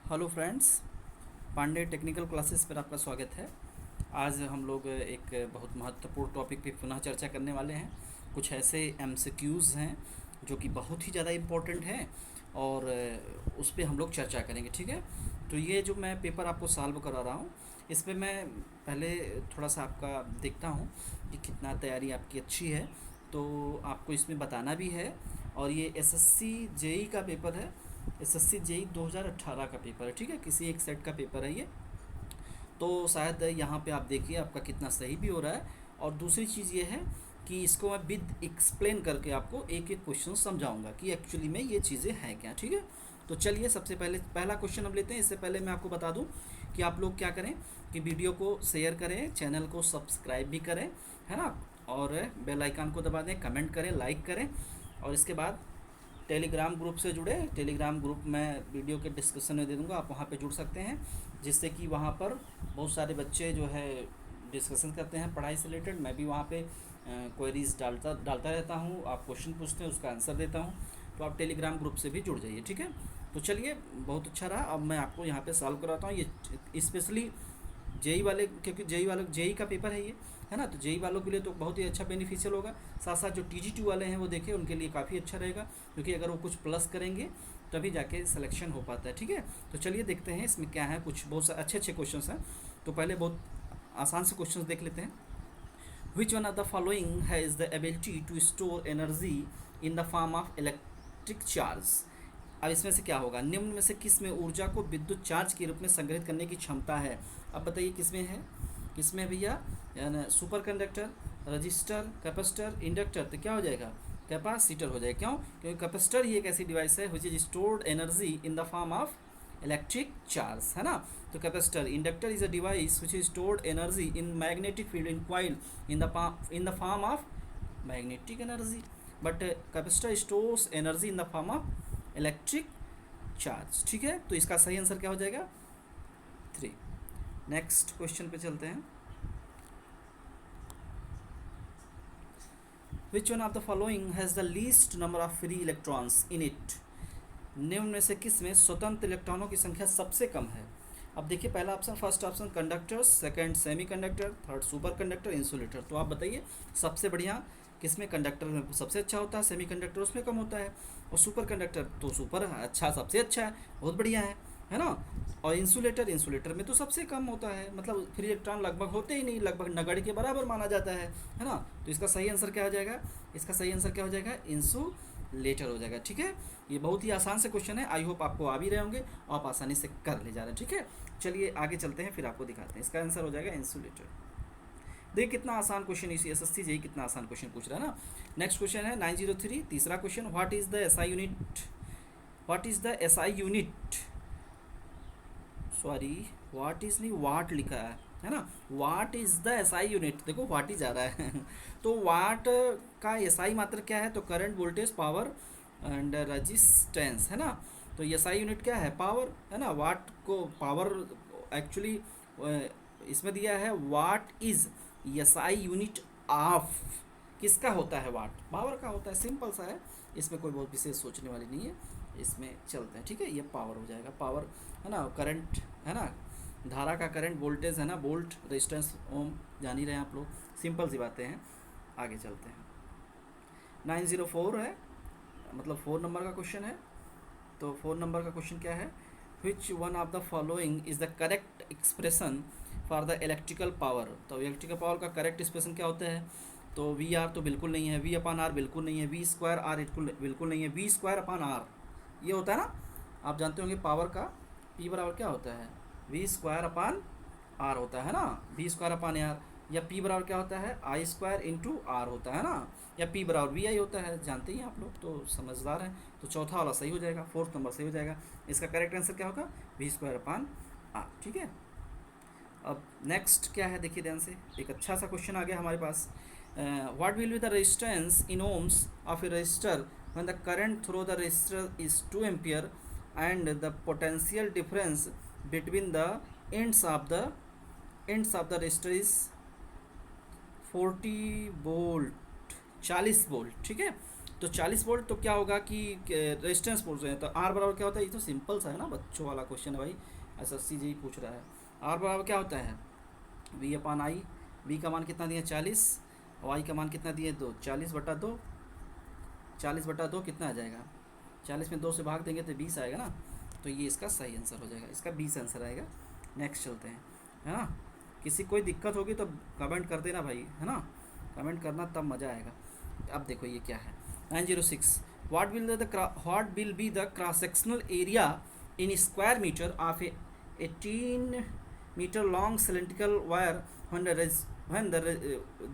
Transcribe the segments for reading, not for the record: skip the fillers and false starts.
Hello friends, Pandey technical classes पर आपका स्वागत है। आज हम लोग एक बहुत महत्वपूर्ण टॉपिक पे पुनः चर्चा करने वाले हैं। कुछ ऐसे एमसीक्यूज़ हैं जो कि बहुत ही ज़्यादा इम्पोर्टेंट हैं और उस पे हम लोग चर्चा करेंगे, ठीक है। तो ये जो मैं पेपर आपको सॉल्व करा रहा हूँ, इसमें मैं पहले थोड़ा सा आपका देखता हूँ कि कितना तैयारी आपकी अच्छी है। तो आपको इसमें बताना भी है। और ये एसएससी जेई का पेपर है। एसएससी जेई 2018 का पेपर है, ठीक है। किसी एक सेट का पेपर है ये। तो शायद यहाँ पे आप देखिए आपका कितना सही भी हो रहा है। और दूसरी चीज़ ये है कि इसको मैं विद एक्सप्लेन करके आपको एक एक क्वेश्चन समझाऊंगा कि एक्चुअली में ये चीज़ें हैं क्या, ठीक है। तो चलिए सबसे पहले पहला क्वेश्चन हम लेते हैं। इससे पहले मैं आपको बता दूं कि आप लोग क्या करें कि वीडियो को शेयर करें, चैनल को सब्सक्राइब भी करें, है ना। और बेल आइकन को दबा दें, कमेंट करें, लाइक करें। और इसके बाद टेलीग्राम ग्रुप से जुड़े। टेलीग्राम ग्रुप मैं वीडियो के डिस्क्रिप्शन में दे दूँगा, आप वहाँ पे जुड़ सकते हैं, जिससे कि वहाँ पर बहुत सारे बच्चे जो है डिस्कशन करते हैं पढ़ाई से रिलेटेड। मैं भी वहाँ पे क्वेरीज डालता डालता रहता हूँ। आप क्वेश्चन पूछते हैं, उसका आंसर देता हूँ। तो आप टेलीग्राम ग्रुप से भी जुड़ जाइए, ठीक है। तो चलिए, बहुत अच्छा रहा। अब मैं आपको यहाँ पे सॉल्व कराता हूँ ये स्पेशली जेई वाले, क्योंकि जेई वाले जेई का पेपर है ये, है ना। तो जेई वालों के लिए तो बहुत ही अच्छा बेनिफिशियल होगा। साथ साथ जो टीजी2 वाले हैं वो देखिए, उनके लिए काफ़ी अच्छा रहेगा, क्योंकि अगर वो कुछ प्लस करेंगे तभी जाके सिलेक्शन हो पाता है, ठीक है। तो चलिए देखते हैं इसमें क्या है। कुछ बहुत अच्छे अच्छे क्वेश्चन हैं। तो पहले बहुत आसान से क्वेश्चन देख लेते हैं। Which one of the following has the ability to store energy in the form of electric charge. अब इसमें से क्या होगा, निम्न में से किस में ऊर्जा को विद्युत चार्ज के रूप में संग्रहित करने की क्षमता है। अब बताइए किसमें है, किसमें भैया, यानी super conductor, register, capacitor, inductor. तो क्या हो जाएगा, कैपेसिटर हो जाएगा। क्यों, क्योंकि कैपेसिटर ही एक ऐसी डिवाइस है which is stored energy in the form of electric charge, है ना। तो capacitor, inductor is a device which is stored energy in magnetic field in coil in the form of magnetic energy. But capacitor stores energy in the form of electric charge, ठीक है। तो इसका सही answer क्या हो जाएगा, 3। Next question पे चलते हैं। Which one of the following has the least number of free electrons in it. निम्न में से किस में स्वतंत्र इलेक्ट्रॉनों की संख्या सबसे कम है। अब देखिए, पहला option, first option conductors, second semi conductor, third super conductor, insulator. तो आप बताइए सबसे बढ़िया किस में, कंडक्टर में सबसे अच्छा होता है, सेमी कंडक्टर उसमें कम होता है, और सुपर कंडक्टर तो सुपर अच्छा, सबसे अच्छा है, बहुत बढ़िया है ना। और इंसुलेटर, इंसुलेटर में तो सबसे कम होता है, मतलब फ्री इलेक्ट्रॉन लगभग होते ही नहीं, लगभग नगण्य के बराबर माना जाता है ना। तो इसका सही आंसर क्या हो जाएगा, इसका सही आंसर क्या हो जाएगा, इंसुलेटर हो जाएगा, ठीक है। ये बहुत ही आसान से क्वेश्चन है, आई होप आपको आ भी रहे होंगे और आप आसानी से कर ले जा रहे हैं, ठीक है। चलिए आगे चलते हैं, फिर आपको दिखाते हैं। इसका आंसर हो जाएगा इंसुलेटर। देखिए कितना आसान क्वेश्चन, इसी एसएससी जेई कितना आसान क्वेश्चन पूछ रहा है ना। नेक्स्ट क्वेश्चन है 903, तीसरा question. What is the SI unit, what is the SI unit, sorry what is नहीं, वाट लिखा है ना। What is the SI unit, देखो वाट ही जा रहा है तो वाट का एसआई मात्र क्या है, तो current, voltage, power and resistance, है ना। तो एसआई यूनिट क्या है, पावर, है ना। वाट को पावर एक्चुअली इसमें दिया है, what is SI unit of, किसका होता है, वाट पावर का होता है, सिंपल सा है, इसमें कोई बहुत विशेष सोचने वाली नहीं है। इसमें चलते हैं, ठीक है। ये पावर हो जाएगा, पावर, है ना। करंट, है ना, धारा का करंट, वोल्टेज, है ना, वोल्ट, रेजिस्टेंस, ओम, जान ही रहे हैं आप लोग, सिंपल सी बातें हैं। आगे चलते हैं। 904 है, मतलब 4 नंबर का क्वेश्चन है। तो 4 नंबर का क्वेश्चन क्या है, विच one of the following is the correct expression for the electrical power. तो इलेक्ट्रिकल पावर का करेक्ट एक्सप्रेशन क्या होता है, तो वी आर तो बिल्कुल नहीं है, वी अपान आर बिल्कुल नहीं है, वी स्क्वायर आर बिल्कुल नहीं है, वी स्क्वायर अपान आर ये होता है ना। आप जानते होंगे पावर का पी बराबर क्या होता है, वी स्क्वायर अपान आर होता है ना, वी स्क्वायर अपान आर। या पी बराबर क्या होता है, आई स्क्वायर इंटू आर होता है ना। या पी बराबर वी आई होता है, जानते ही आप लोग तो समझदार हैं। तो चौथा वाला सही हो जाएगा, 4th नंबर सही हो जाएगा। इसका करेक्ट आंसर क्या होगा, वी स्क्वायर अपान आर, ठीक है। अब नेक्स्ट क्या है, देखिए ध्यान से, एक अच्छा सा क्वेश्चन आ गया हमारे पास। What will be the resistance in ohms of a resistor when the current through the resistor is 2 ampere and the potential difference between the ends of the resistor is 40 volt, 40 volt, ठीक है। तो 40 volt तो क्या होगा कि resistance बोल रहे हैं, तो आर बराबर क्या होता है, ये तो सिंपल सा है ना, बच्चों वाला क्वेश्चन है भाई, एसएससी जी पूछ रहा है। आर बराबर क्या होता है, वी अपान आई। वी का मान कितना दिया 40, और आई का मान कितना दिए 2, 40/2, 40/2 कितना आ जाएगा, 40 में 2 से भाग देंगे तो 20 आएगा ना, तो ये इसका सही आंसर हो जाएगा, इसका 20 आंसर आएगा। नेक्स्ट चलते हैं, है ना। किसी कोई दिक्कत होगी तो कमेंट कर देना भाई, है ना, कमेंट करना तब मज़ा आएगा। अब देखो ये क्या है, 906, what will be the cross sectional area in square metre of a 18 metre long cylindrical wire when the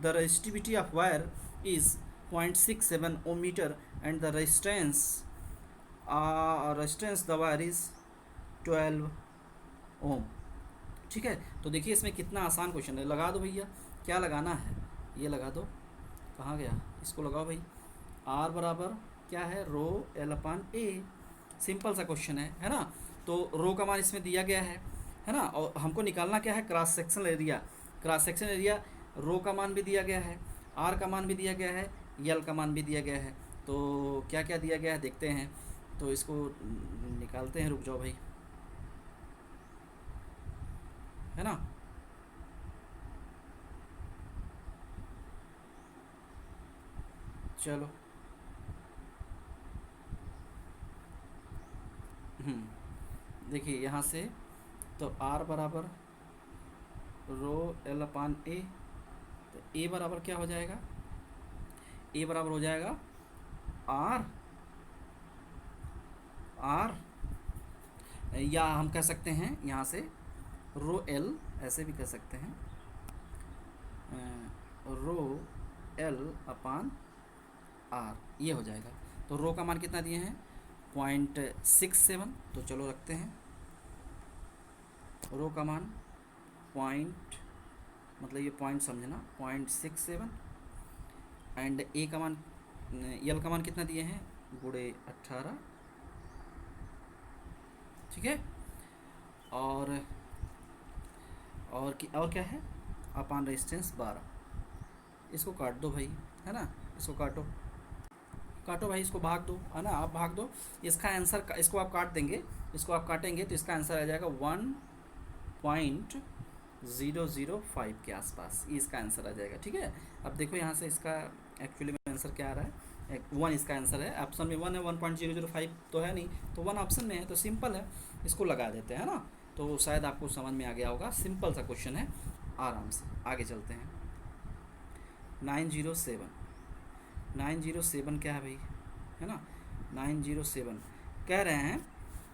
resistivity of wire is 0.67 ohm meter and the resistance the wire is 12 ohm। ठीक है, तो देखिए इसमें कितना आसान question है, लगा दो भैया, क्या लगाना है, ये लगा दो, कहाँ गया, इसको लगाओ भाई। आर बराबर क्या है, रो एल अपान ए, सिंपल सा क्वेश्चन है ना। तो रो का मान इसमें दिया गया है ना, और हमको निकालना क्या है, cross sectional area. Cross sectional area rho का मान भी दिया गया है, आर का मान भी दिया गया है, यल का मान भी दिया गया है, तो क्या क्या दिया गया है देखते हैं, तो इसको निकालते हैं, रुक जाओ भाई, है ना। चलो, देखिए यहाँ से, तो आर बराबर रो एल अपान ए, तो ए बराबर क्या हो जाएगा, ए बराबर हो जाएगा आर आर, या हम कह सकते हैं यहाँ से रो एल, ऐसे भी कह सकते हैं, रो एल अपान आर, ये हो जाएगा। तो रो का मान कितना दिए हैं 0.67, तो चलो रखते हैं रो का मान पॉइंट, मतलब ये पॉइंट समझना 0.67, एंड ए का मान, यल का मान कितना दिए हैं गुणे 18, ठीक है। और क्या है, अपान रेजिस्टेंस 12, इसको काट दो भाई, है ना, इसको काटो भाई, इसको भाग दो, है ना, आप भाग दो, इसका आंसर, इसको आप काट देंगे, इसको आप काटेंगे तो इसका आंसर आ जाएगा 1.005 के आसपास, ये इसका आंसर आ जाएगा, ठीक है। अब देखो यहाँ से इसका एक्चुअली में आंसर क्या आ रहा है, 1 इसका आंसर है, ऑप्शन में 1 है, 1.005 तो है नहीं, तो 1 ऑप्शन में है, तो सिंपल है, इसको लगा देते हैं ना, तो शायद आपको समझ में आ गया होगा, सिंपल सा क्वेश्चन है, आराम से आगे चलते हैं। 907 क्या है भाई, है ना, 907 कह रहे हैं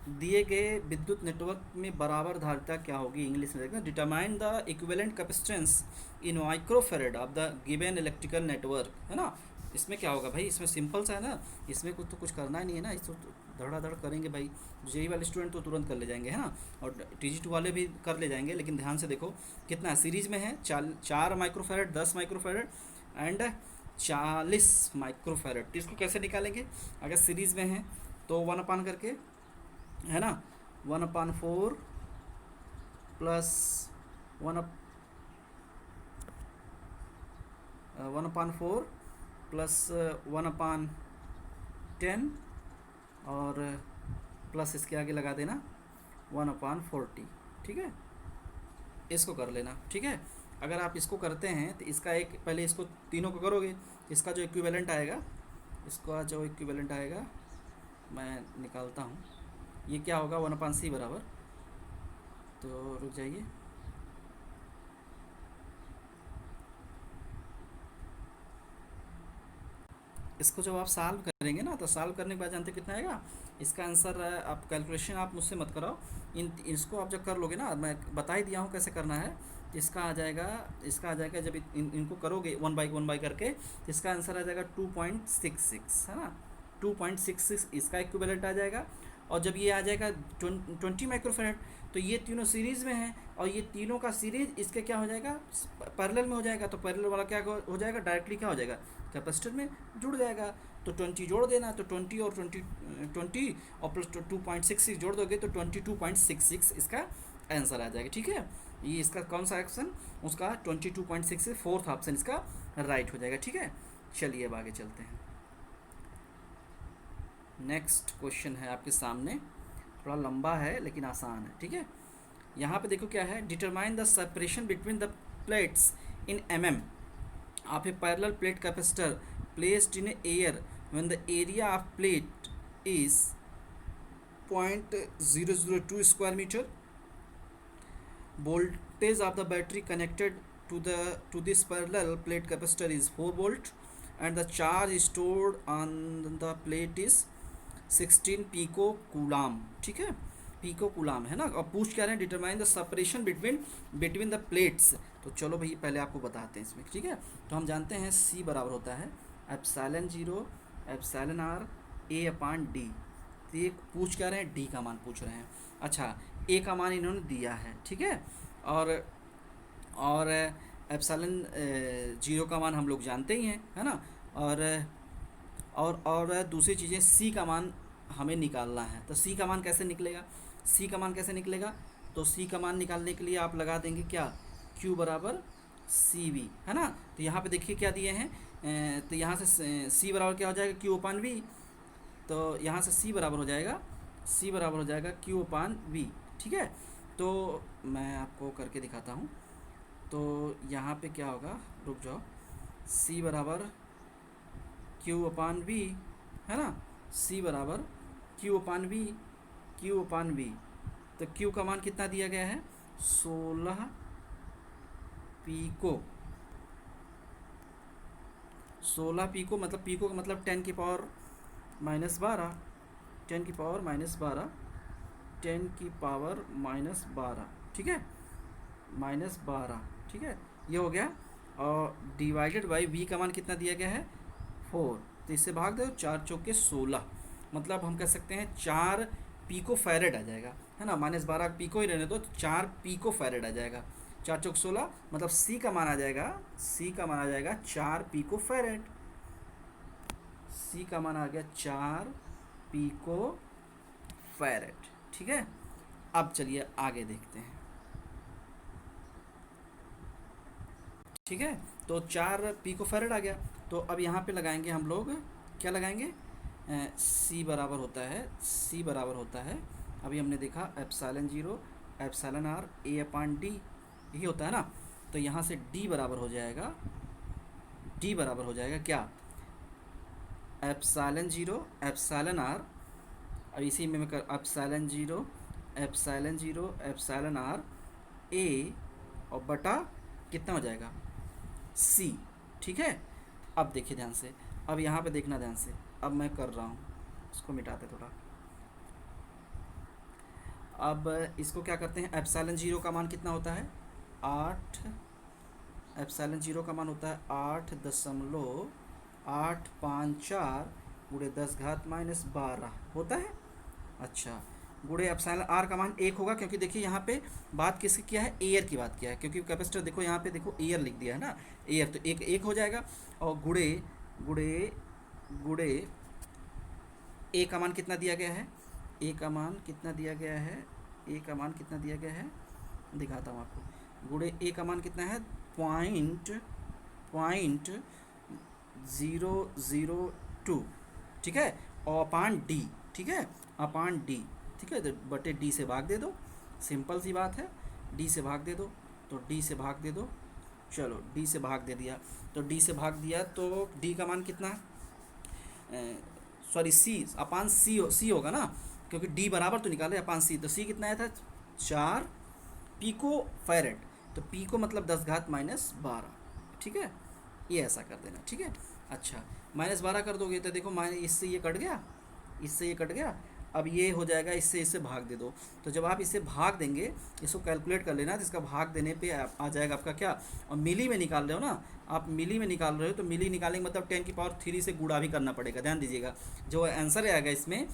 दिए गए विद्युत नेटवर्क में बराबर धारिता क्या होगी, इंग्लिश में देखना, determine the equivalent capacitance in microfarad of the given electrical network, है ना। इसमें क्या होगा भाई, इसमें सिंपल सा है ना, इसमें कुछ तो कुछ करना ही नहीं है ना, इसको धड़ाधड़ करेंगे भाई, जेई वाले स्टूडेंट तो तुरंत कर ले जाएंगे, है ना, और टीजी2 वाले भी कर ले जाएंगे, लेकिन ध्यान से देखो कितना सीरीज में है, 4 माइक्रोफेरेड, 10 माइक्रोफेरेड एंड 40 माइक्रोफेरेड। तो इसको कैसे निकालेंगे, अगर सीरीज में है तो 1 अपान करके, है ना, 1/4 प्लस 1/4 प्लस 1/10 और प्लस इसके आगे लगा देना 1/40, ठीक है, इसको कर लेना, ठीक है। अगर आप इसको करते हैं तो इसका एक, पहले इसको तीनों को करोगे, इसका जो इक्विवेलेंट आएगा, मैं निकालता हूँ, ये क्या होगा 1/c बराबर, तो रुक जाइए, इसको जब आप सॉल्व करेंगे ना, तो सॉल्व करने के बाद जानते कितना आएगा इसका आंसर, आप कैलकुलेशन आप मुझसे मत कराओ, इसको आप जब कर लोगे ना, मैं बता ही दिया हूँ कैसे करना है, इसका आ जाएगा जब इनको करोगे 1 बाई करके, इसका आंसर आ जाएगा 2.66, है ना, 2.66 इसका इक्विवेलेंट आ जाएगा। और जब ये आ जाएगा 20 माइक्रोफेरेड, तो ये तीनों सीरीज़ में हैं, और ये तीनों का सीरीज इसके क्या हो जाएगा, पैरेलल में हो जाएगा, तो पैरेलल वाला क्या हो जाएगा, डायरेक्टली क्या हो जाएगा, कैपेसिटर में जुड़ जाएगा, तो 20 जोड़ देना, तो 20 और 20 और प्लस 2.66 जोड़ दोगे तो 22.66 इसका आंसर आ जाएगा, ठीक है। ये इसका कौन सा ऑप्शन, उसका 22.66 फोर्थ ऑप्शन इसका राइट हो जाएगा, ठीक है। चलिए अब आगे चलते हैं। नेक्स्ट क्वेश्चन है आपके सामने, थोड़ा लंबा है लेकिन आसान है, ठीक है। यहाँ पे देखो क्या है, determine the separation between the plates in mm of a parallel plate capacitor placed in air when the area of plate is 0.002 square meter. Voltage of the battery connected to this parallel plate capacitor is 4 volt and the charge stored on the plate is 16 pico coulomb, ठीक है, pico coulomb है ना। और पूछ क्या रहे हैं, determine the separation between the plates. तो चलो भाई पहले आपको बताते हैं इसमें, ठीक है। तो हम जानते हैं C बराबर होता है epsilon 0 epsilon r A upon D। तो ये पूछ क्या रहे हैं, D का मान पूछ रहे हैं। अच्छा, A का मान इन्होंने दिया है, ठीक है। और एप्सिलॉन 0 का मान हम लोग जानते ही हैं, है ना। और दूसरी चीज़ें C का मान हमें निकालना है। तो C का मान कैसे निकलेगा, C का मान कैसे निकलेगा, तो C का मान निकालने के लिए आप लगा देंगे क्या, Q बराबर CV, है ना। तो यहाँ पे देखिए क्या दिए हैं, तो यहाँ से C बराबर क्या हो जाएगा, Q अपान V। तो यहाँ से C बराबर हो जाएगा, C बराबर हो जाएगा Q अपान V, ठीक है। तो मैं आपको करके दिखाता हूँ। तो यहाँ पे क्या होगा, रुक जाओ, C बराबर Q अपान V, है ना। C बराबर Q अपान V, Q अपान V। तो Q का मान कितना दिया गया है, 16 पीको। 16 पीको मतलब, पीको का मतलब 10 की पावर -12, 10 की पावर -12, 10 की पावर -12, ठीक है, -12, ठीक है, ये हो गया। और डिवाइडेड बाई V का मान कितना दिया गया है, 4। तो इससे भाग दो, 4 चौके 16, मतलब हम कह सकते हैं 4 पीको फैरेड आ जाएगा, है ना। -12 पीको ही रहने दो, तो 4 पीको फैरेड आ जाएगा। 4 चौक 16, मतलब C का मान आ जाएगा, C का मान आ जाएगा 4 पीको फैरेड। C का मान आ गया 4 पीको फैरेड, ठीक है। अब चलिए आगे देखते हैं, ठीक है। तो 4 पीको फैरेड आ गया। तो अब यहाँ पे लगाएंगे हम लोग, क्या लगाएंगे, C बराबर होता है, C बराबर होता है, अभी हमने देखा epsilon 0 epsilon r A upon D, यही होता है ना। तो यहाँ से D बराबर हो जाएगा, D बराबर हो जाएगा क्या, एप्सिलॉन 0 एप्सिलॉन r, अब इसी में मैं कर एप्सिलॉन 0 एप्सिलॉन r A और बटा कितना हो जाएगा, C, ठीक है। अब देखिए ध्यान से, अब यहाँ पे देखना ध्यान से, अब मैं कर रहा हूँ, इसको मिटाते थोड़ा। अब इसको क्या करते हैं, एप्सिलॉन 0 का मान कितना होता है, 8, एप्सिलॉन 0 का मान होता है 8.854 गुणे 10 घात -12 होता है। अच्छा, गुणे एप्सिलॉन r का मान 1 होगा, क्योंकि देखिए यहाँ पे बात किसकी किया है, एयर की बात किया है, क्योंकि कैपेसिटर देखो यहाँ पे देखो एयर लिख दिया है ना, एयर, तो एक हो जाएगा। और गुणे गुणे गुणे ए का मान कितना दिया गया है, ए का मान कितना दिया गया है, ए का मान कितना दिया गया है, दिखाता हूँ आपको। गुणे ए का मान कितना है, पॉइंट 002, ठीक है, और अपान डी, ठीक है, अपान डी, ठीक है। तो बटे डी से भाग दे दो, सिंपल सी बात है, डी से भाग दे दो, तो डी से भाग दे दो, चलो डी से भाग दे दिया। तो डी से भाग दिया तो डी का मान कितना, सॉरी सी अपान सी होगा ना, क्योंकि डी बराबर तो निकाले अपान सी, तो सी कितना आया था, 4 पीको फैरेड। तो पीको मतलब 10 घात -12, ठीक है, ये ऐसा कर देना, ठीक है। अच्छा, -12 कर दोगे तो देखो इससे ये कट गया, इससे ये कट गया, अब ये हो जाएगा, इससे भाग दे दो। तो जब आप इसे भाग देंगे, इसको कैलकुलेट कर लेना, तो इसका भाग देने पे आ जाएगा आपका क्या, और मिली में निकाल रहे हो ना आप, मिली में निकाल रहे हो, तो मिली निकालेंगे मतलब 10 की पावर 3 से गुणा भी करना पड़ेगा, ध्यान दीजिएगा। जो आंसर आएगा इसमें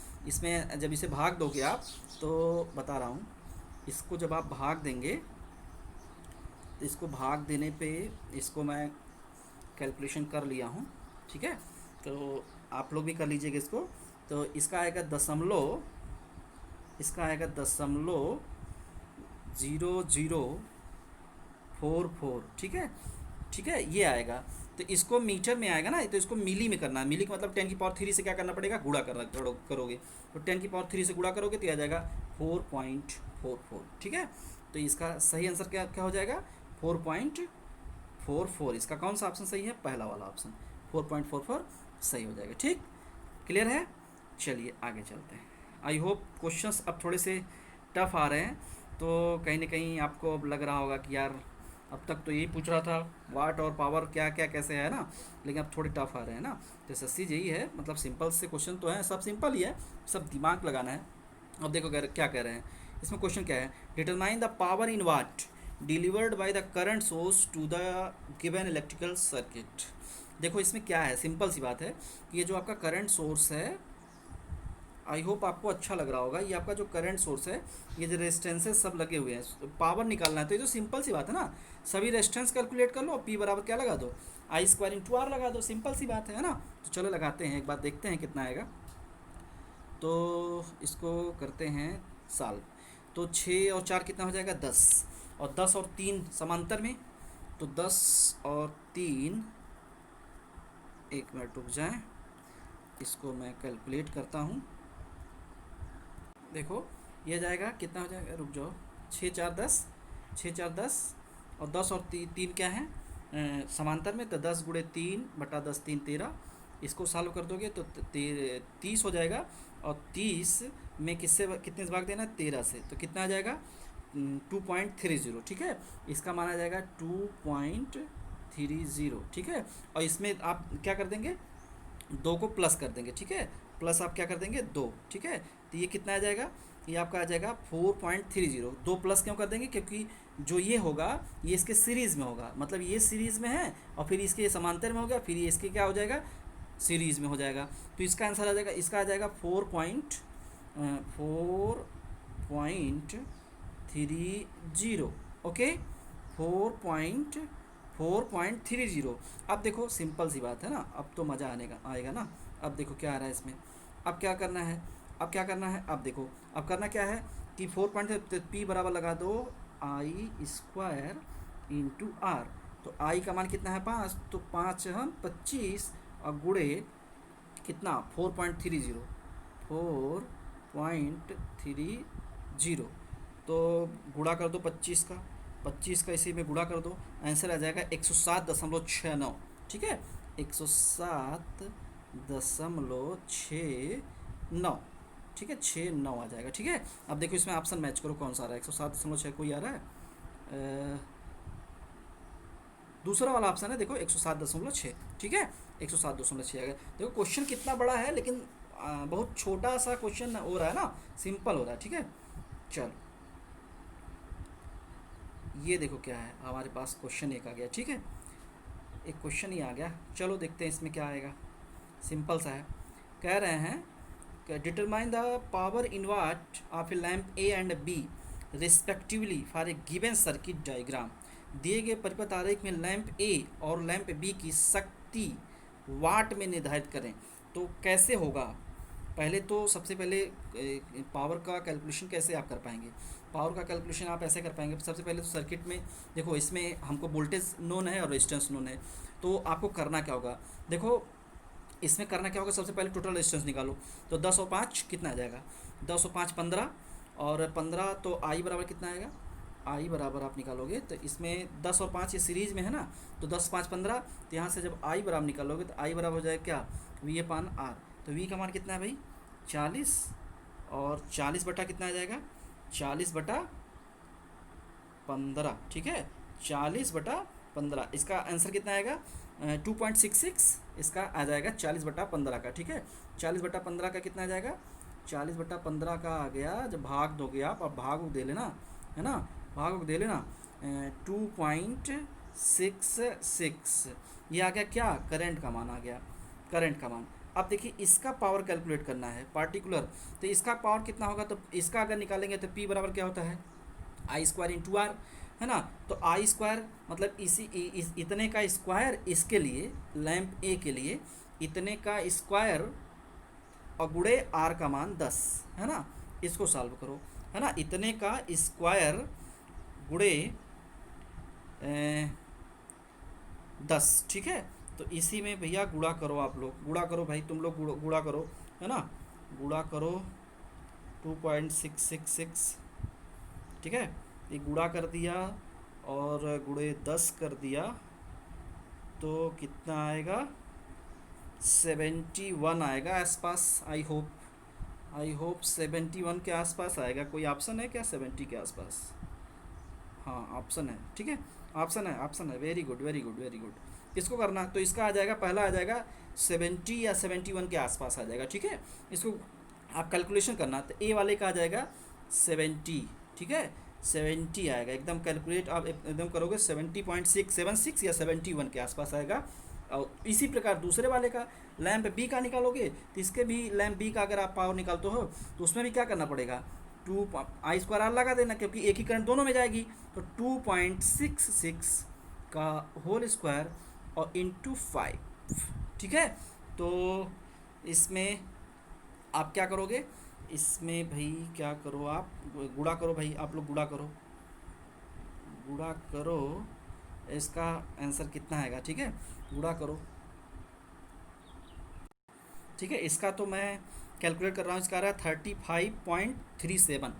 जब इसे भाग दोगे आप, तो बता रहा हूँ, इसको जब आप भाग देंगे, तो इसको भाग देने पे, इसको मैं कैलकुलेशन कर लिया हूँ, ठीक है, तो आप लोग भी कर लीजिएगा इसको। तो इसका आएगा दशमलव, इसका आएगा 0.0044, ठीक है, ठीक है, ये आएगा। तो इसको मीटर में आएगा ना, तो इसको मिली में करना है। मिली का मतलब 10 की पावर 3 से क्या करना पड़ेगा, गुणा करोगे। तो 10 की पावर 3 से गुणा करोगे तो आ जाएगा 4.44। ठीक है, तो इसका सही आंसर क्या क्या हो जाएगा, 4.44। इसका कौन सा ऑप्शन सही है, पहला वाला ऑप्शन 4.44 सही हो जाएगा। ठीक, क्लियर है। चलिए आगे चलते हैं। आई होप क्वेश्चंस अब थोड़े से टफ आ रहे हैं, तो कहीं ना कहीं आपको अब लग रहा होगा कि यार अब तक तो यही पूछ रहा था वाट और पावर क्या क्या कैसे है ना, लेकिन अब थोड़े टफ आ रहे हैं ना। तो एसएससी यही है, मतलब सिंपल से क्वेश्चन तो हैं, सब सिंपल ही है, सब दिमाग लगाना है। अब देखो क्या कह रहे हैं इसमें, क्वेश्चन क्या है, determine the power in watt delivered by the current source to the given electrical circuit. देखो इसमें क्या है, सिंपल सी बात है कि ये जो आपका करंट सोर्स है, आई होप आपको अच्छा लग रहा होगा, ये आपका जो करंट सोर्स है, ये जो रेजिस्टेंसेस सब लगे हुए हैं, पावर निकालना है, तो ये तो सिंपल सी बात है ना। सभी रेजिस्टेंस कैलकुलेट कर लो, पी बराबर क्या लगा दो, I² × R लगा दो, सिंपल सी बात है ना। तो चलो लगाते हैं, एक बार देखते हैं कितना आएगा। तो इसको करते हैं साल, तो 6 और 4 कितना हो जाएगा, 10, और 10 और 3 समांतर में, तो 10 और 3, एक मिनट रुक जाए, इसको मैं कैलकुलेट करता हूँ। देखो ये जाएगा कितना हो जाएगा, रुक जाओ, 6 4 10, 6 4 10, और 10 और 3 क्या है समांतर में, तो 10 × 3 / 10 3 13, इसको सॉल्व कर दोगे तो 30 हो जाएगा, और 30 में कितने से भाग देना, 13 से, तो कितना आ जाएगा 2.30। ठीक है, इसका माना जाएगा 2.30। ठीक है, और इसमें आप क्या कर देंगे, 2 को प्लस कर देंगे। ठीक है, प्लस आप क्या कर देंगे 2। ठीक है, तो ये कितना आ जाएगा, ये आपका आ जाएगा 4.30। 2 प्लस क्यों कर देंगे, क्योंकि जो ये होगा ये इसके सीरीज़ में होगा, मतलब ये सीरीज़ में है और फिर इसके समांतर में हो गया, फिर ये इसके क्या हो जाएगा, सीरीज़ में हो जाएगा। तो इसका आंसर आ जाएगा, इसका आ जाएगा 4.30। ओके, 4.30। अब देखो सिंपल सी बात है ना, अब तो मज़ा आएगा ना। अब देखो क्या आ रहा है इसमें, अब क्या करना है, अब देखो अब करना क्या है कि 4.P बराबर लगा दो I² × R। तो I का मान कितना है 5, तो 5 हम 25, और गुणे कितना 4.30, तो गुणा कर दो 25 का इसी में गुणा कर दो, आंसर आ जाएगा 107.69। ठीक है, 107.69। ठीक है, 69 आ जाएगा। ठीक है, अब देखो इसमें ऑप्शन मैच करो कौन सा आ रहा है, 107.6 कोई आ रहा है, दूसरा वाला ऑप्शन है, देखो 107.6। ठीक है, 107.6 आ गया। देखो क्वेश्चन कितना बड़ा है, लेकिन बहुत छोटा सा क्वेश्चन हो रहा है ना, सिंपल हो रहा है। ठीक है, चलो ये देखो क्या है, हमारे पास क्वेश्चन एक आ गया। ठीक है, एक क्वेश्चन ही आ गया, चलो देखते हैं इसमें क्या आएगा। सिंपल सा है, कह रहे हैं determine the power in watt of a lamp A and B respectively for a given circuit diagram. दिए गए परिपथ आरेख में लैंप ए और लैंप बी की शक्ति वाट में निर्धारित करें। तो कैसे होगा, पहले तो सबसे पहले पावर का कैलकुलेशन कैसे आप कर पाएंगे, पावर का कैलकुलेशन आप ऐसे कर पाएंगे, सबसे पहले तो सर्किट में देखो, इसमें हमको वोल्टेज नोन है और रेजिस्टेंस नोन है, तो आपको करना क्या होगा, देखो इसमें करना क्या होगा, सबसे पहले टोटल रेजिस्टेंस निकालो, तो 10 और 5 कितना आ जाएगा, 10 और 5 15, और 15 तो आई बराबर कितना आएगा, आई बराबर आप निकालोगे तो इसमें 10 और 5 ये सीरीज़ में है ना, तो 10 5 15, तो यहाँ से जब आई बराबर निकालोगे तो आई बराबर हो जाएगा क्या, वी अपान आर। तो वी का मान कितना है भाई 40, और 40 बटा कितना आ जाएगा 40/15। ठीक है, 40/15, इसका आंसर कितना आएगा 2.66, इसका आ जाएगा 40/15 का। ठीक है, 40/15 का कितना आ जाएगा, 40/15 का आ गया, जब भाग दोगे आप, अब भाग दे लेना है ना, भाग दे लेना 2.66, ये आ गया क्या, करंट का मान आ गया, करंट का मान। अब देखिए इसका पावर कैलकुलेट करना है पार्टिकुलर, तो इसका पावर कितना होगा, तो इसका अगर निकालेंगे तो P बराबर क्या होता है I² × R, है ना। तो I² मतलब इतने का स्क्वायर, इसके लिए लैंप ए के लिए इतने का स्क्वायर और गुणे R का मान 10, है ना, इसको सॉल्व करो, है ना, इतने का स्क्वायर गुणे 10, ठीक है। तो इसी में भैया गुणा करो, आप लोग गुणा करो भाई, तुम लोग गुणा करो, है ना, गुणा करो 2.666, ठीक है। ये गुणा कर दिया और गुणे 10 कर दिया तो कितना आएगा, 71 आएगा आसपास। आई होप 71 के आसपास आएगा। कोई ऑप्शन है क्या 70 के आसपास? हाँ ऑप्शन है, ठीक है, ऑप्शन है, very good very good very good. इसको करना तो इसका आ जाएगा, पहला आ जाएगा 70 या 71 के आसपास आ जाएगा, ठीक है। इसको आप कैलकुलेशन करना, तो ए वाले का आ जाएगा 70, ठीक है, 70 आएगा एकदम। कैलकुलेट आप एकदम करोगे 70.676 या 71 के आसपास आएगा। और इसी प्रकार दूसरे वाले का लैम्प बी का निकालोगे तो इसके भी लैम्प बी का अगर आप पावर निकालते हो तो उसमें भी क्या करना पड़ेगा, 2 I² R लगा देना, क्योंकि एक ही करंट दोनों में जाएगी। तो 2.66 का होल स्क्वायर और इंटू 5, ठीक है। तो इसमें आप क्या करोगे, इसमें भाई क्या करो, आप गुणा करो भाई, आप लोग गुणा करो, गुणा करो, इसका आंसर कितना आएगा, ठीक है, गुणा करो, ठीक है। इसका तो मैं कैलकुलेट कर रहा हूँ, इसका आ रहा है 35.37,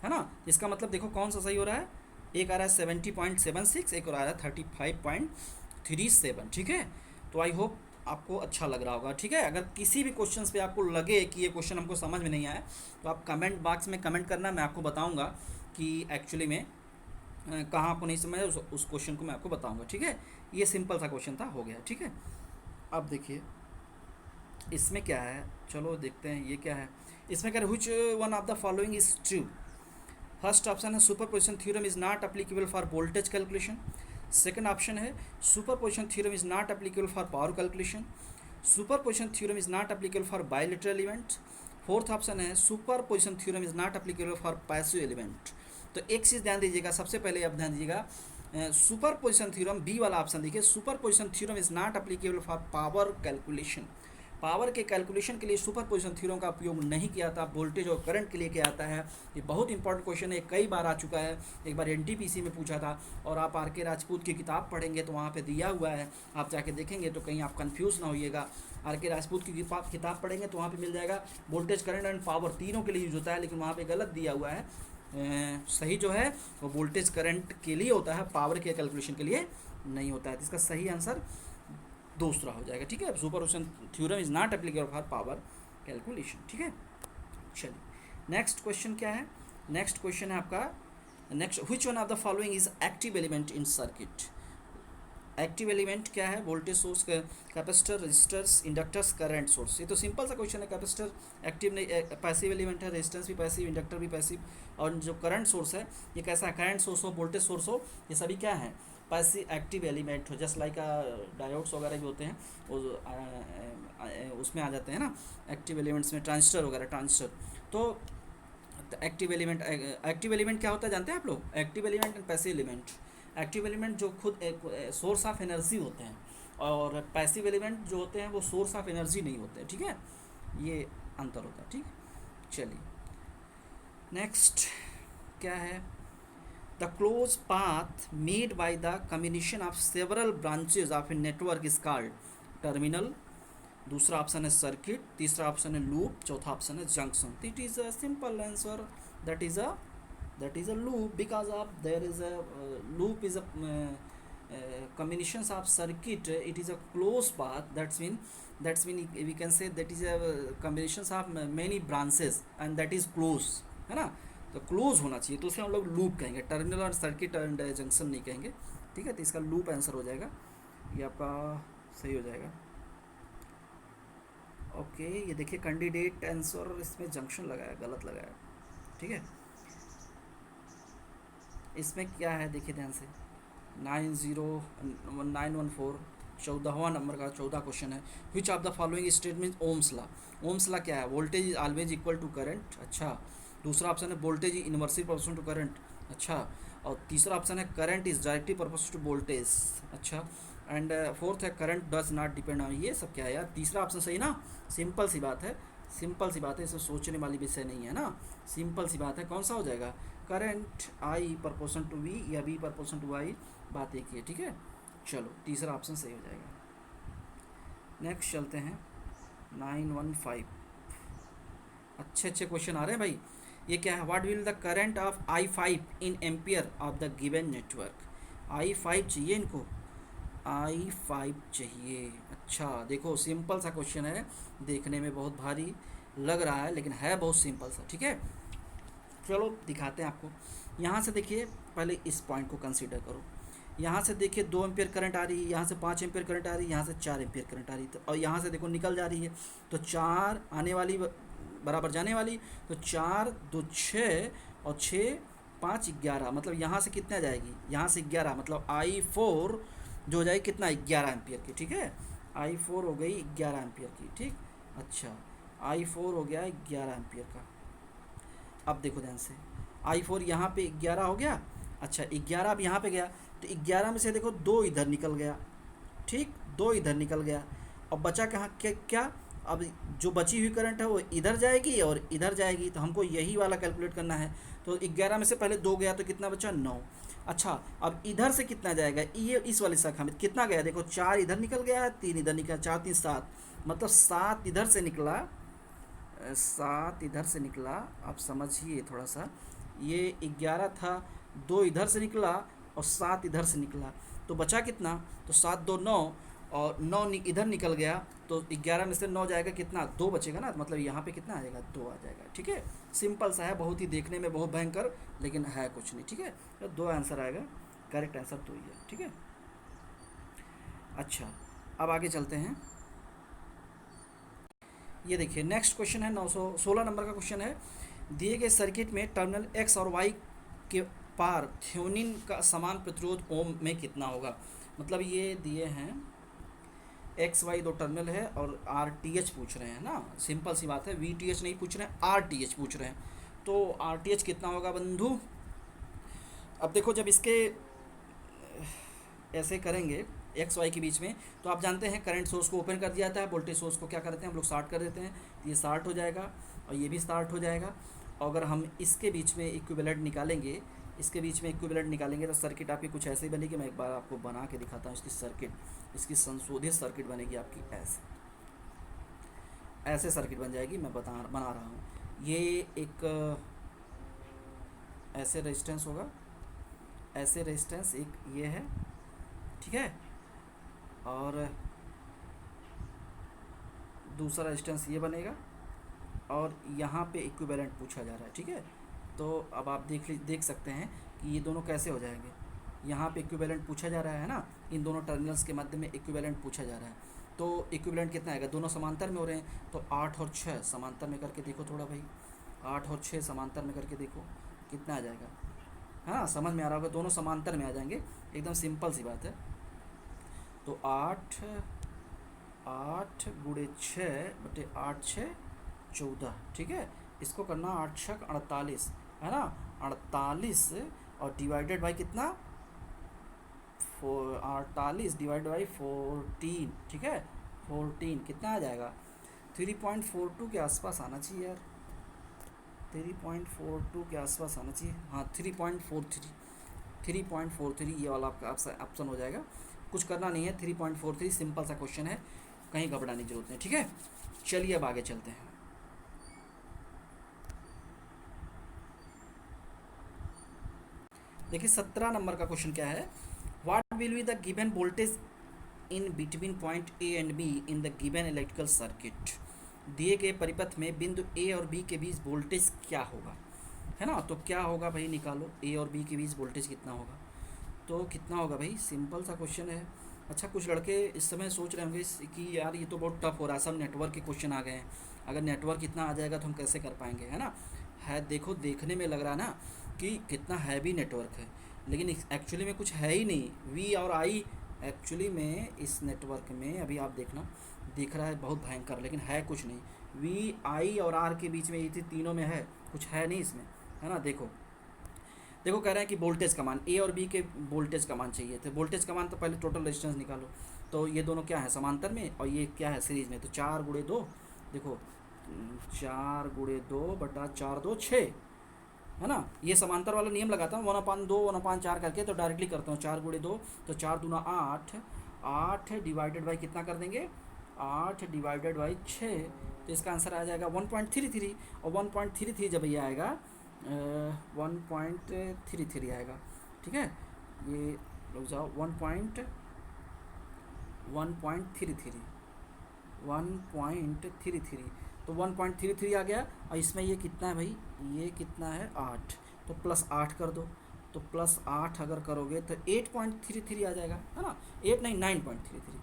है ना। इसका मतलब देखो कौन सा सही हो रहा है, एक आ रहा है 70.76, एक और आ रहा है 35.37, ठीक है। तो आई होप आपको अच्छा लग रहा होगा, ठीक है। अगर किसी भी क्वेश्चन पे आपको लगे कि ये क्वेश्चन हमको समझ में नहीं आया तो आप कमेंट बॉक्स में कमेंट करना, मैं आपको बताऊंगा कि एक्चुअली में कहाँ आपको नहीं समझ आया, उस क्वेश्चन को मैं आपको बताऊंगा, ठीक है। ये सिंपल सा क्वेश्चन था, हो गया, ठीक है। अब देखिए इसमें क्या है, चलो देखते हैं ये क्या है। इसमें क्या है, which one of the following is true. First option है superposition theorem is not applicable for voltage calculation. Second option है superposition theorem is not applicable for power calculation. Superposition theorem is not applicable for bilateral event. Fourth option है superposition theorem is not applicable for passive element. तो एक चीज़ ध्यान दीजिएगा, सबसे पहले आप ध्यान दीजिएगा, सुपरपोजिशन थ्योरम बी वाला ऑप्शन देखिए, superposition theorem is not applicable for power calculation. Power के कैलकुलेशन के लिए सुपरपोजिशन थ्योरम का उपयोग नहीं किया था, वोल्टेज और करंट के लिए किया जाता है। ये बहुत इंपॉर्टेंट क्वेश्चन है, कई बार आ चुका है, एक बार एनटीपीसी में पूछा था, और आप आर के राजपूत की किताब पढ़ेंगे तो वहाँ पे दिया हुआ है, आप जाके देखेंगे तो कहीं आप कंफ्यूज ना होइएगा। आर के राजपूत की किताब पढ़ेंगे तो वहाँ पे मिल जाएगा, वोल्टेज करंट एंड पावर तीनों के लिए यूज होता है, लेकिन वहाँ पे गलत दिया हुआ है। सही जो है वो वोल्टेज करंट के लिए होता है, पावर के कैलकुलेशन के लिए नहीं होता है। तो इसका सही आंसर दूसरा हो जाएगा, ठीक है। Superposition theorem is not applicable for power calculation, ठीक है। चलिए नेक्स्ट क्वेश्चन क्या है, नेक्स्ट क्वेश्चन है आपका, next which one of the following is active element in circuit. Active element क्या है, voltage source, capacitor, resistors, inductors, current source. ये तो सिंपल सा क्वेश्चन है, कैपेसिटर एक्टिव नहीं, पैसिव एलिमेंट है, रेजिस्टेंस भी पैसिव, इंडक्टर भी पैसिव, और जो करंट सोर्स है ये कैसा है, करंट सोर्स हो, वोल्टेज सोर्स हो, ये सभी क्या है, पैसिव एक्टिव एलिमेंट हो। जस्ट लाइक डायोड्स वगैरह जो होते हैं वो उसमें आ जाते हैं ना, एक्टिव एलिमेंट्स में, ट्रांजिस्टर वगैरह, ट्रांजिस्टर। तो एक्टिव एलिमेंट क्या होता है जानते हैं आप लोग, active element and passive element. Active element जो खुद एक सोर्स ऑफ एनर्जी होते हैं, और पैसिव एलिमेंट जो होते हैं वो सोर्स ऑफ एनर्जी नहीं होते, ठीक है, ये अंतर होता है, ठीक। चलिए नेक्स्ट क्या है, the close path made by the combination of several branches of a network is called terminal. दूसरा ऑप्शन है सर्किट, तीसरा ऑप्शन है लूप, चौथा ऑप्शन है junction. It is a simple answer, that is a loop, because of there is a loop is a combinations of circuit, it is a closed path, that's mean we can say that is a combinations of many branches and that is close, है ना। तो close होना चाहिए तो उसे हम लोग loop कहेंगे, टर्मिनल और सर्किट एंड जंक्शन नहीं कहेंगे, ठीक है। तो इसका लूप आंसर हो जाएगा, ये आपका सही हो जाएगा। ओके ये देखिए कैंडिडेट आंसर इसमें जंक्शन लगाया, गलत लगाया, ठीक है। इसमें क्या है देखिए ध्यान से, 90914 14वां नंबर का 14 क्वेश्चन है, which of the following statement Ohm's law. Ohm's law क्या है, voltage is always equal to current, अच्छा। दूसरा ऑप्शन है voltage is inversely proportional to current, अच्छा। और तीसरा ऑप्शन है current is directly proportional to voltage, अच्छा। एंड फोर्थ है current does not depend on, ये सब क्या है यार, तीसरा ऑप्शन सही ना, सिंपल सी बात है, सिंपल सी बात है, इसमें सोचने वाली विषय नहीं है ना, सिंपल सी बात है। कौन सा हो जाएगा, current I proportion to V या वी प्रोपोर्शन टू आई, बात एक ही है, ठीक है। चलो तीसरा ऑप्शन सही हो जाएगा। नेक्स्ट चलते हैं 915। अच्छे अच्छे क्वेश्चन आ रहे हैं भाई। ये क्या है, what will the current of I5 in ampere of the given network. I5 चाहिए इनको, I5 चाहिए। अच्छा देखो सिंपल सा क्वेश्चन है, देखने में बहुत भारी लग रहा है लेकिन है बहुत सिंपल सा, ठीक है। चलो दिखाते हैं आपको। यहाँ से देखिए, पहले इस पॉइंट को कंसीडर करो। यहाँ से देखिए 2 एम्पियर करंट आ रही है, यहाँ से 5 एम्पियर करंट आ रही है, यहाँ से 4 एम्पियर करंट आ रही है, और यहाँ से देखो निकल जा रही है। तो 4 आने वाली बराबर जाने वाली, तो 4 2 6 और 6 5 11, मतलब यहाँ से कितना जाएगी, यहाँ से 11, मतलब I4 जो हो जाएगी कितना 11 एम्पियर की, ठीक है। I4 हो गई 11 एम्पियर की, ठीक। अच्छा I4 हो गया 11 एम्पियर का। अब देखो ध्यान से, I4 यहाँ पे 11 हो गया। अच्छा 11 अब यहाँ पे गया, तो 11 में से देखो 2 इधर निकल गया, ठीक, 2 इधर निकल गया, और बचा कहाँ क्या क्या। अब जो बची हुई करंट है वो इधर जाएगी और इधर जाएगी, तो हमको यही वाला कैलकुलेट करना है। तो 11 में से पहले 2 गया तो कितना बचा 9। अच्छा अब इधर से कितना जाएगा, ये इस वाली शाखा में कितना गया, देखो 4 इधर निकल गया, 3 इधर निकला, 4 3 7, मतलब 7 इधर से निकला, 7 इधर से निकला। आप समझिए थोड़ा सा, ये 11 था, 2 इधर से निकला और 7 इधर से निकला, तो बचा कितना, तो 7 2 9, और 9 इधर निकल गया, तो 11 में से 9 जाएगा कितना, 2 बचेगा ना, मतलब यहाँ पे कितना आ जाएगा 2 आ जाएगा, ठीक है। सिंपल सा है, बहुत ही देखने में बहुत भयंकर, लेकिन है कुछ नहीं, ठीक है। तो 2 आंसर आएगा, करेक्ट आंसर 2 ही है, ठीक है। अच्छा अब आगे चलते हैं। ये देखिए नेक्स्ट क्वेश्चन है 916 नंबर का क्वेश्चन है। दिए गए सर्किट में टर्मिनल एक्स और वाई के पार थ्योनिन का समान प्रतिरोध ओम में कितना होगा। मतलब ये दिए हैं एक्स वाई 2 टर्मिनल है और आर टी एच पूछ रहे हैं ना, सिंपल सी बात है, वी टी एच नहीं पूछ रहे हैं, आर टी एच पूछ रहे हैं। तो आर टी एच कितना होगा बंधु। अब देखो जब इसके ऐसे करेंगे एक्स वाई के बीच में, तो आप जानते हैं करंट सोर्स को ओपन कर दिया जाता है, वोल्टेज सोर्स को क्या करते हैं हम लोग स्टार्ट कर देते हैं, तो ये स्टार्ट हो जाएगा और ये भी स्टार्ट हो जाएगा। और अगर हम इसके बीच में इक्विवेलेंट निकालेंगे, इसके बीच में इक्विवेलेंट निकालेंगे, तो सर्किट आपकी कुछ ऐसे ही बनेगी। मैं एक बार आपको बना के दिखाता हूँ इसकी सर्किट, इसकी संशोधित सर्किट बनेगी आपकी ऐसे, ऐसे सर्किट बन जाएगी। मैं बना रहा हूँ, ये एक ऐसे रेजिस्टेंस होगा, ऐसे रेजिस्टेंस एक ये है, ठीक है, और दूसरा रेजिस्टेंस ये बनेगा, और यहाँ पे इक्विवेलेंट पूछा जा रहा है, ठीक है। तो अब आप देख सकते हैं कि ये दोनों कैसे हो जाएंगे। यहाँ पे इक्विवेलेंट पूछा जा रहा है ना, इन दोनों टर्मिनल्स के मध्य में इक्विवेलेंट पूछा जा रहा है, तो इक्विवेलेंट कितना आएगा, दोनों समांतर में हो रहे हैं, तो 8 और 6 समांतर में करके देखो थोड़ा भाई, 8 और 6 समांतर में करके देखो कितना आ जाएगा। हाँ समझ में आ रहा होगा, दोनों समांतर में आ जाएंगे, एकदम सिंपल सी बात है। तो 8 8 गुणे 6 बटे 8 6 14, ठीक है। इसको करना 8 6 48 है ना, 48 और डिवाइडेड बाई कितना 48 डिवाइडेड बाई 14, ठीक है। 14 कितना आ जाएगा, 3.42 के आसपास आना चाहिए यार, 3.42 के आसपास आना चाहिए, हाँ 3.43 ये वाला आपका ऑप्शन हो जाएगा। कुछ करना नहीं है, 3.43 सिंपल सा क्वेश्चन है, कहीं घबराने की जरूरत नहीं, ठीक है। चलिए अब आगे चलते हैं। देखिए 17 नंबर का क्वेश्चन क्या है, what will be the given voltage in between point A and be in the given electrical circuit. दिए गए परिपथ में बिंदु ए और बी के बीच वोल्टेज क्या होगा, है ना। तो क्या होगा भाई, निकालो, ए और बी के बीच वोल्टेज कितना होगा, तो कितना होगा भाई, सिंपल सा क्वेश्चन है। अच्छा कुछ लड़के इस समय सोच रहे होंगे कि यार ये तो बहुत टफ हो रहा है, सब नेटवर्क के क्वेश्चन आ गए हैं, अगर नेटवर्क इतना आ जाएगा तो हम कैसे कर पाएंगे, है ना। है देखो देखने में लग रहा है ना कि कितना हैवी नेटवर्क है, लेकिन एक्चुअली में कुछ है ही नहीं। वी और आई एक्चुअली में इस नेटवर्क में अभी आप देखना दिख रहा है बहुत भयंकर, लेकिन है कुछ नहीं। वी आई और आर के बीच में ये तीनों में है, कुछ है नहीं इसमें, है ना। देखो देखो कह रहे हैं कि वोल्टेज का मान, ए और बी के वोल्टेज का मान चाहिए थे। वोल्टेज का मान तो पहले टोटल रेजिस्टेंस निकालो, तो ये दोनों क्या है समांतर में और ये क्या है सीरीज में, तो 4 गुणे 2, देखो 4 गुणे 2 बटा 4 2 6, है ना। ये समांतर वाला नियम लगाता हूँ 1/2 1/4 करके, तो डायरेक्टली करता हूँ 4 × 2 तो 4 दूना 8, 8 डिवाइडेड बाई कितना कर देंगे 8 डिवाइडेड बाई 6, तो इसका आंसर आ जाएगा 1.33। और 1.33 जब ये आएगा 1.33 आएगा, ठीक है। ये रुक जाओ 1.33 तो 1.33 आ गया। और इसमें ये कितना है भाई, ये कितना है 8, तो +8 कर दो, तो +8 अगर करोगे तो 8.33 आ जाएगा, है ना। 8 नहीं 9.33,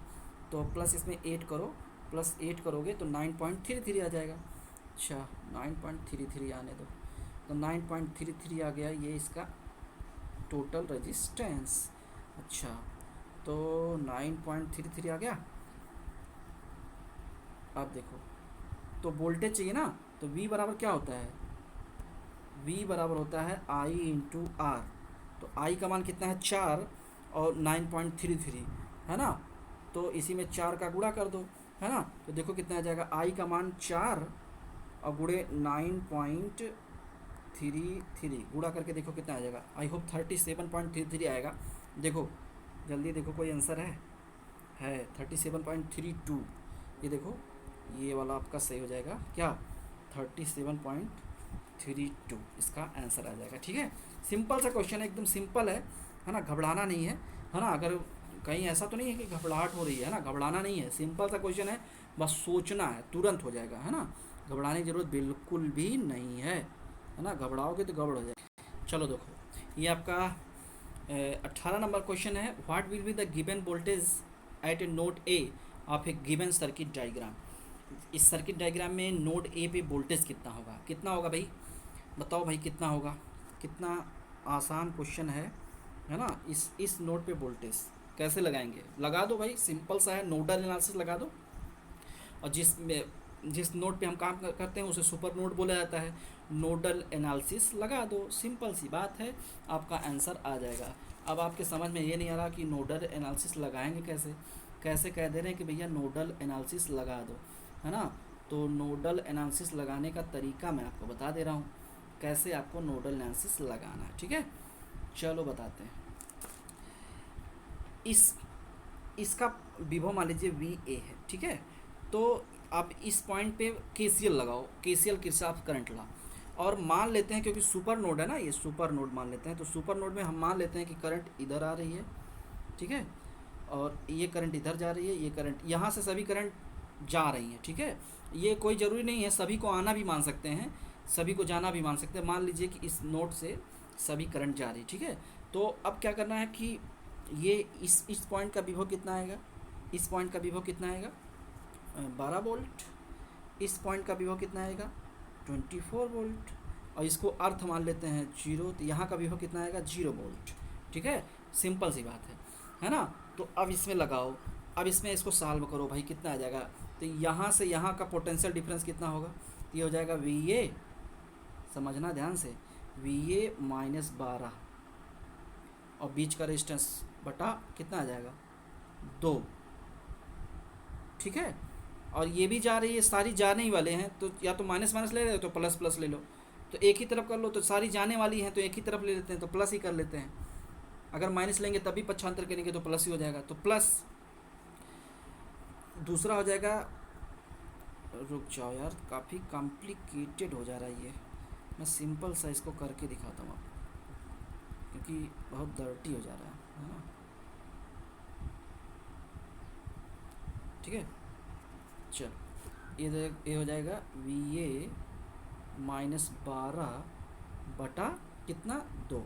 तो प्लस इसमें 8 करो, +8 करोगे तो 9.33 आ जाएगा। अच्छा 9.33 आने दो, तो 9.33 आ गया ये इसका टोटल रेजिस्टेंस। अच्छा तो 9.33 आ गया। अब देखो तो वोल्टेज चाहिए ना, तो V बराबर क्या होता है, V बराबर होता है I/R। तो I का मान कितना है 4 और 9.33, है ना। तो इसी में 4 का गुणा कर दो, है ना। तो देखो कितना आ जाएगा, I का मान 4 और गुणे 9.33 गुणा करके देखो कितना आ जाएगा। आई होप 37.33 आएगा। देखो जल्दी देखो कोई आंसर है 37.32। ये देखो ये वाला आपका सही हो जाएगा क्या, 37.32 इसका आंसर आ जाएगा, ठीक है। सिंपल सा क्वेश्चन है, एकदम सिंपल है ना, घबराना नहीं है ना। अगर कहीं ऐसा तो नहीं है कि घबराहट हो रही है ना, घबराना नहीं है, सिंपल सा क्वेश्चन है, बस सोचना है, तुरंत हो जाएगा, है ना। घबराने की ज़रूरत बिल्कुल भी नहीं है ना, घबराओगे तो गड़बड़ हो जाएगा। चलो देखो ये आपका 18 नंबर क्वेश्चन है, what will be the given voltage at A node A of A given circuit diagram. इस सर्किट डायग्राम में नोड ए पे वोल्टेज कितना होगा भाई, बताओ भाई कितना होगा। कितना आसान क्वेश्चन है ना। इस नोड पे वोल्टेज कैसे लगाएंगे, लगा दो भाई, सिंपल सा है, नोडल एनालिसिस लगा दो। और जिस नोड पे हम काम करते हैं उसे सुपर नोड बोला जाता है, नोडल एनालिसिस लगा दो, सिंपल सी बात है, आपका आंसर आ जाएगा। अब आपके समझ में ये नहीं आ रहा कि नोडल एनालिसिस लगाएंगे कैसे कह दे रहे हैं कि भैया नोडल एनालिसिस लगा दो, है ना। तो नोडल एनालिसिस लगाने का तरीका मैं आपको बता दे रहा हूँ, कैसे आपको नोडल एनालिसिस लगाना है, ठीक है। चलो बताते हैं। इसका विभव मान लीजिए VA है, ठीक है। तो आप इस पॉइंट पे KCL लगाओ, KCL किरचॉफ करंट लॉ। और मान लेते हैं क्योंकि सुपर नोड है ना, ये सुपर नोड मान लेते हैं, तो सुपर नोड में हम मान लेते हैं कि करंट इधर आ रही है, ठीक है, और ये करंट इधर जा रही है, ये करंट यहाँ से सभी करंट जा रही हैं, ठीक है। ये कोई ज़रूरी नहीं है सभी को आना भी मान सकते हैं, सभी को जाना भी मान सकते हैं। मान लीजिए कि इस नोड से सभी करंट जा रही है, ठीक है। तो अब क्या करना है कि ये इस पॉइंट का विभव कितना आएगा, इस पॉइंट का विभव कितना आएगा 12 वोल्ट, इस पॉइंट का विभव कितना आएगा 24 वोल्ट, और इसको अर्थ मान लेते हैं 0, तो यहाँ का विभव कितना आएगा 0 वोल्ट, ठीक है। सिंपल सी बात है ना। तो अब इसमें लगाओ, अब इसमें इसको सॉल्व करो भाई, कितना आ जाएगा। तो यहाँ से यहाँ का पोटेंशियल डिफरेंस कितना होगा, ये हो जाएगा VA, समझना ध्यान से, VA -12 और बीच का रेजिस्टेंस बटा कितना आ जाएगा 2, ठीक है। और ये भी जा रही है, सारी जाने ही वाले हैं, तो या तो माइनस माइनस ले रहे हो तो प्लस प्लस ले लो, तो एक ही तरफ कर लो, तो सारी जाने वाली हैं तो एक ही तरफ ले लेते हैं, तो प्लस ही कर लेते हैं। अगर माइनस लेंगे तभी पक्षांतर करेंगे तो प्लस ही हो जाएगा, तो प्लस दूसरा हो जाएगा। रुक जाओ यार, काफ़ी कॉम्प्लिकेटेड हो जा रहा है ये, मैं सिंपल सा इसको करके दिखाता हूँ आपको, क्योंकि बहुत डर्टी हो जा रहा है ना, ठीक है। चल ये हो जाएगा VA -12 बटा कितना 2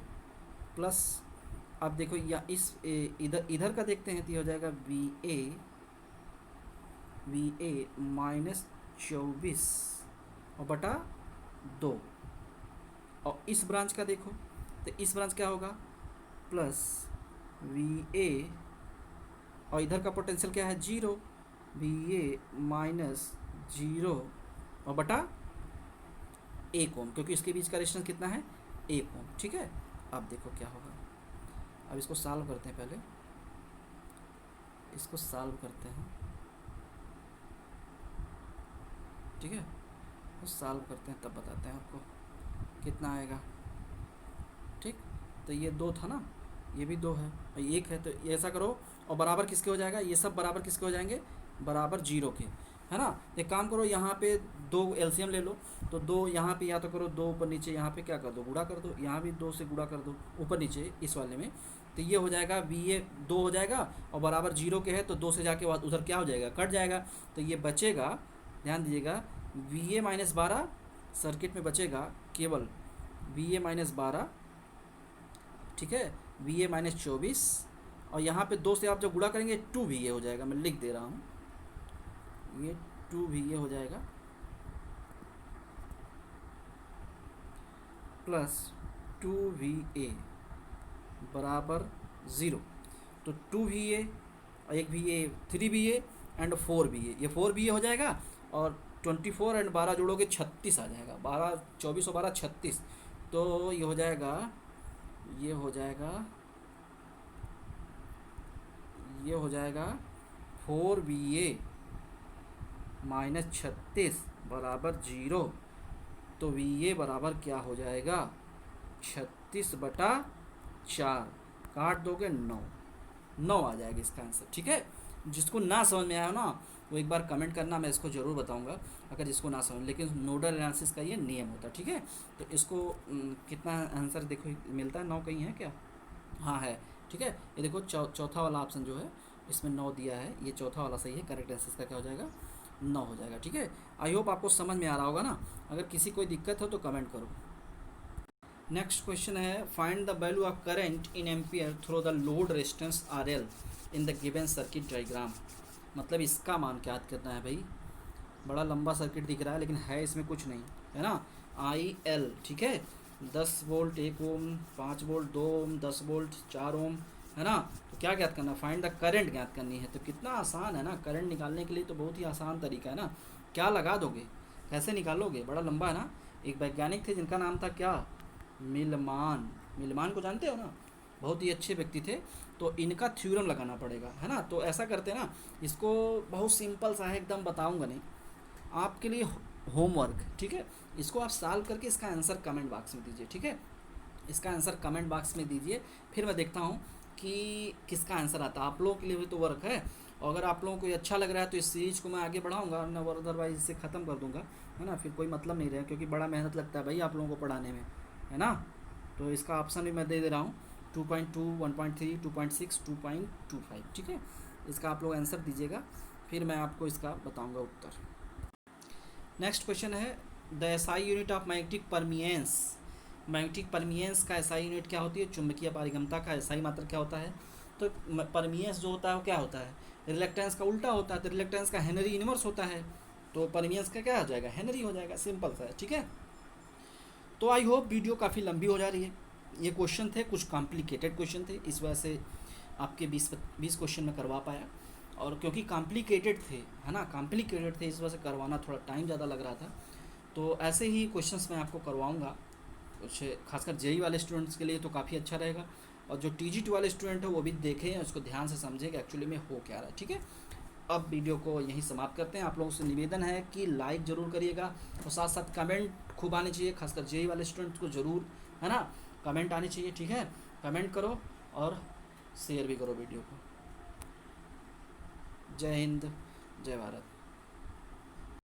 प्लस, अब देखो या इस इधर का देखते हैं, तो ये हो जाएगा VA -24 और बटा 2। और इस ब्रांच का देखो, तो इस ब्रांच क्या होगा प्लस VA, और इधर का पोटेंशियल क्या है 0, VA -0 और बटा 1 ओम, क्योंकि इसके बीच का रेजिस्टेंस कितना है 1 ओम, ठीक है। अब देखो क्या होगा, अब इसको सॉल्व करते हैं, पहले इसको सॉल्व करते हैं, ठीक है, तो सॉल्व करते हैं तब बताते हैं आपको कितना आएगा। तो ये 2 था ना, ये भी 2 है, और 1 है, तो ये ऐसा करो। और बराबर किसके हो जाएगा, ये सब बराबर किसके हो जाएंगे, बराबर 0 के, है ना। एक काम करो, यहाँ पे 2 एलसीएम ले लो, तो 2 यहाँ पे या तो करो 2 ऊपर नीचे, यहाँ पे क्या कर दो, गुणा कर दो, यहाँ भी 2 से गुणा कर दो ऊपर नीचे इस वाले में। तो ये हो जाएगा VA 2 हो जाएगा, और बराबर 0 के है तो 2 से जाके बाद उधर क्या हो जाएगा, कट जाएगा। तो ये बचेगा, ध्यान दीजिएगा, VA-12 सर्किट में बचेगा केवल VA-12, ठीक है, VA-24, और यहाँ पे 2 से आप जब गुणा करेंगे 2VA हो जाएगा, मैं लिख दे रहा हूँ, ये 2VA हो जाएगा प्लस 2VA बराबर 0। तो 2VA और एक VA 3VA एंड 4VA, ये 4VA हो जाएगा, और 24 एंड 12 जोड़ोगे 36 आ जाएगा, 12 24 और 12 36। तो ये हो जाएगा, ये हो जाएगा, ये हो जाएगा 4VA माइनस 36 बराबर 0। तो VA बराबर क्या हो जाएगा, 36/4, काट दोगे 9 आ जाएगा इसका आंसर, ठीक है। जिसको ना समझ में आया ना वो एक बार कमेंट करना, मैं इसको ज़रूर बताऊंगा अगर जिसको ना समझ, लेकिन नोडल एनालिसिस का ये नियम होता है, ठीक है। तो इसको कितना आंसर देखो मिलता है, 9 कहीं है क्या, हाँ है, ठीक है। ये देखो चौथा वाला ऑप्शन जो है इसमें 9 दिया है, ये चौथा वाला सही है, करेक्ट आंसर का क्या हो जाएगा, 9 हो जाएगा, ठीक है। आई होप आपको समझ में आ रहा होगा ना, अगर किसी कोई दिक्कत हो तो कमेंट करो। नेक्स्ट क्वेश्चन है, find the value of current in ampere through the load resistance RL in the given circuit diagram. मतलब इसका मान क्या करना है भाई, बड़ा लंबा सर्किट दिख रहा है लेकिन है इसमें कुछ नहीं, है ना। IL, ठीक है, 10 वोल्ट 1 ओम, 5 वोल्ट 2 ओम, 10 वोल्ट 4 ओम, है ना। तो क्या ज्ञात करना, फाइंड द करंट ज्ञात करनी है। तो कितना आसान है ना, करंट निकालने के लिए तो बहुत ही आसान तरीका है ना। क्या लगा दोगे, कैसे निकालोगे, बड़ा लंबा है ना। एक वैज्ञानिक थे जिनका नाम था क्या, मिलमान को जानते हो ना, बहुत ही अच्छे व्यक्ति थे। तो इनका थ्योरम लगाना पड़ेगा, है ना। तो ऐसा करते हैं ना, इसको बहुत सिंपल सा है, एकदम बताऊंगा नहीं आपके लिए, होमवर्क, ठीक है। इसको आप सॉल्व करके इसका आंसर कमेंट बॉक्स में दीजिए, ठीक है। इसका आंसर कमेंट बॉक्स में दीजिए, फिर मैं देखता हूँ कि किसका आंसर आता है। आप लोगों के लिए भी तो वर्क है, और अगर आप लोगों को ये अच्छा लग रहा है तो इस सीरीज़ को मैं आगे बढ़ाऊंगा, ना अदरवाइज इसे ख़त्म कर दूंगा, है ना। फिर कोई मतलब नहीं रहा, क्योंकि बड़ा मेहनत लगता है भाई आप लोगों को पढ़ाने में, है ना। तो इसका ऑप्शन भी मैं दे रहा हूँ, 2.2, 1.3, 2.6, 2.25, ठीक है। इसका आप लोग आंसर दीजिएगा, फिर मैं आपको इसका बताऊँगा उत्तर। नेक्स्ट क्वेश्चन है, the SI unit of magnetic permeance. Magnetic permeance का SI यूनिट क्या होती है, चुंबकीय पारगम्यता का SI मात्रक क्या होता है। तो परमिएंस जो होता है वो क्या होता है, रिलेक्टेंस का उल्टा होता है, तो रिलेक्टेंस का हेनरी इनवर्स होता है, तो परमिएंस का क्या हो जाएगा, हेनरी हो जाएगा, सिंपल सा है, ठीक है। तो आई होप वीडियो काफ़ी लंबी हो जा रही है, ये क्वेश्चन थे कुछ कॉम्प्लिकेटेड क्वेश्चन थे, इस वजह से आपके 20 क्वेश्चन में करवा पाया, और क्योंकि कॉम्प्लिकेटेड थे, है ना, कॉम्प्लिकेटेड थे, इस वजह से करवाना थोड़ा टाइम ज़्यादा लग रहा था। तो ऐसे ही क्वेश्चंस मैं आपको करवाऊंगा, कुछ खासकर JEE वाले स्टूडेंट्स के लिए तो काफ़ी अच्छा रहेगा, और जो TGT वाले स्टूडेंट है वो भी देखें, उसको ध्यान से समझें कि एक्चुअली में हो क्या रहा है, ठीक है। अब वीडियो को यहीं समाप्त करते हैं। आप लोगों से निवेदन है कि लाइक ज़रूर करिएगा, और साथ साथ कमेंट खूब आने चाहिए, खासकर JEE वाले स्टूडेंट्स को ज़रूर, है ना, कमेंट आने चाहिए, ठीक है। कमेंट करो और शेयर भी करो वीडियो को। जय हिंद, जय भारत।